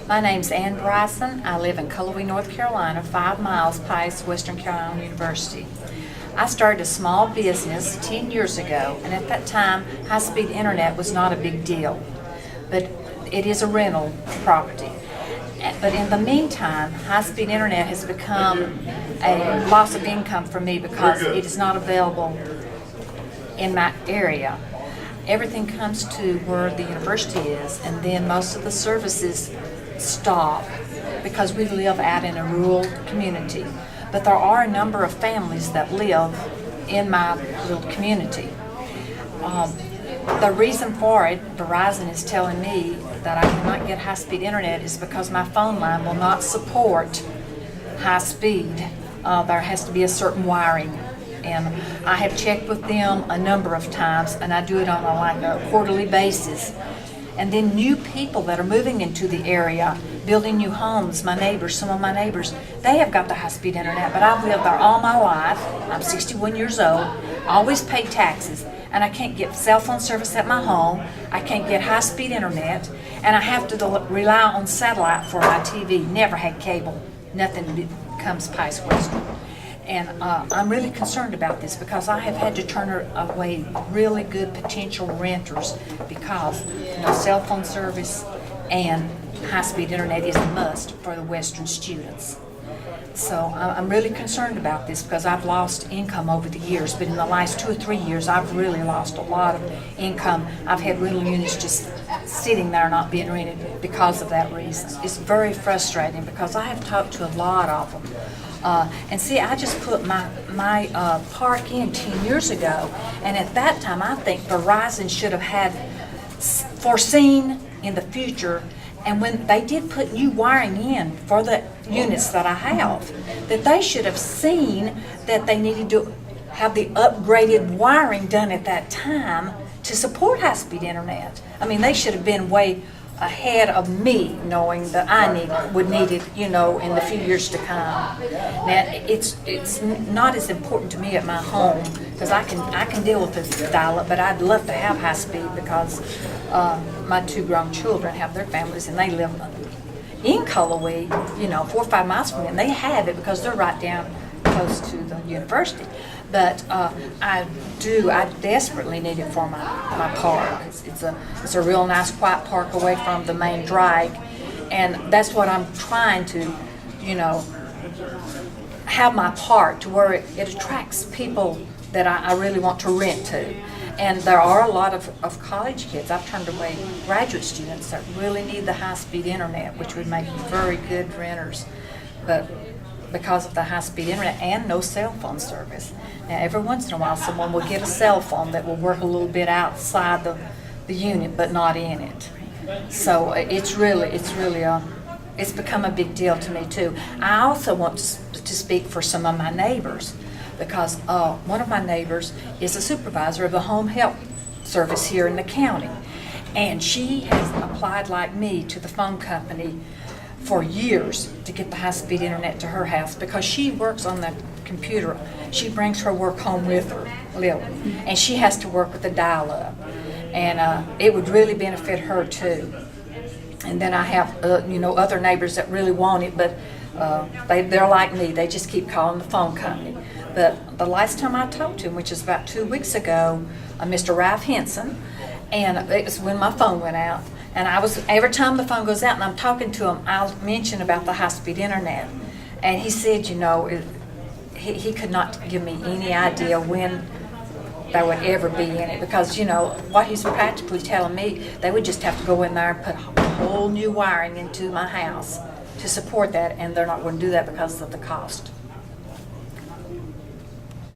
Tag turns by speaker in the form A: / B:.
A: My name's Bryson. I live in Cullowhee, North Carolina, 5 miles past Western Carolina University. I started a small business 10 years ago, and at that time, high-speed internet was not a big deal. But it is a rental property. But in the meantime, high-speed internet has become a loss of income for me because it is not available in my area. Everything comes to where the university is, and then most of the services stop because we live out in a rural community. But there are a number of families that live in my little community. The reason for it, Bryson is telling me that I cannot get high-speed internet is because my phone line will not support high speed. There has to be a certain wiring. And I have checked with them a number of times, and I do it on a quarterly basis. And then new people that are moving into the area, building new homes, my neighbors, some of my neighbors, they have got the high-speed internet, but I've lived there all my life. I'm 61 years old, always paid taxes, and I can't get cell phone service at my home. I can't get high-speed internet, and I have to rely on satellite for my TV. Never had cable. Nothing comes past Western. And I'm really concerned about this because I have had to turn away really good potential renters because cell phone service and high-speed internet is a must for the Western students. So I'm really concerned about this because I've lost income over the years, but in the last 2 or 3 years I've really lost a lot of income. I've had rental units just sitting there not being rented because of that reason. It's very frustrating because I have talked to a lot of them. And see, I just put my park in 10 years ago, and at that time I think Verizon should have had foreseen in the future, and when they did put new wiring in for the units that I have, that they should have seen that they needed to have the upgraded wiring done at that time to support high-speed internet. I mean, they should have been way ahead of me, knowing that I would need it, in the few years to come. Now, it's not as important to me at my home because I can deal with the dial-up, but I'd love to have high speed because my 2 grown children have their families and they live in Cullowhee, 4 or 5 miles from me, and they have it because they're right down close to the university. But I desperately need it for my park. It's a real nice quiet park away from the main drag, and that's what I'm trying to, have my park to where it attracts people that I really want to rent to. And there are a lot of college kids. I've turned away graduate students that really need the high-speed internet, which would make them very good renters. But because of the high-speed internet and no cell phone service. Now, every once in a while, someone will get a cell phone that will work a little bit outside the unit, but not in it. So it's become a big deal to me too. I also want to speak for some of my neighbors because one of my neighbors is a supervisor of the home health service here in the county, and she has applied like me to the phone company for years to get the high-speed internet to her house because she works on the computer. She brings her work home with her, and she has to work with the dial-up, and it would really benefit her too. And then I have other neighbors that really want it, but they're like me. They just keep calling the phone company. But the last time I talked to him, which is about 2 weeks ago, Mr. Ralph Henson, and it was when my phone went out. And every time the phone goes out and I'm talking to him, I'll mention about the high-speed internet. And he said, he could not give me any idea when they would ever be in it because, what he's practically telling me, they would just have to go in there and put whole new wiring into my house to support that, and they're not going to do that because of the cost.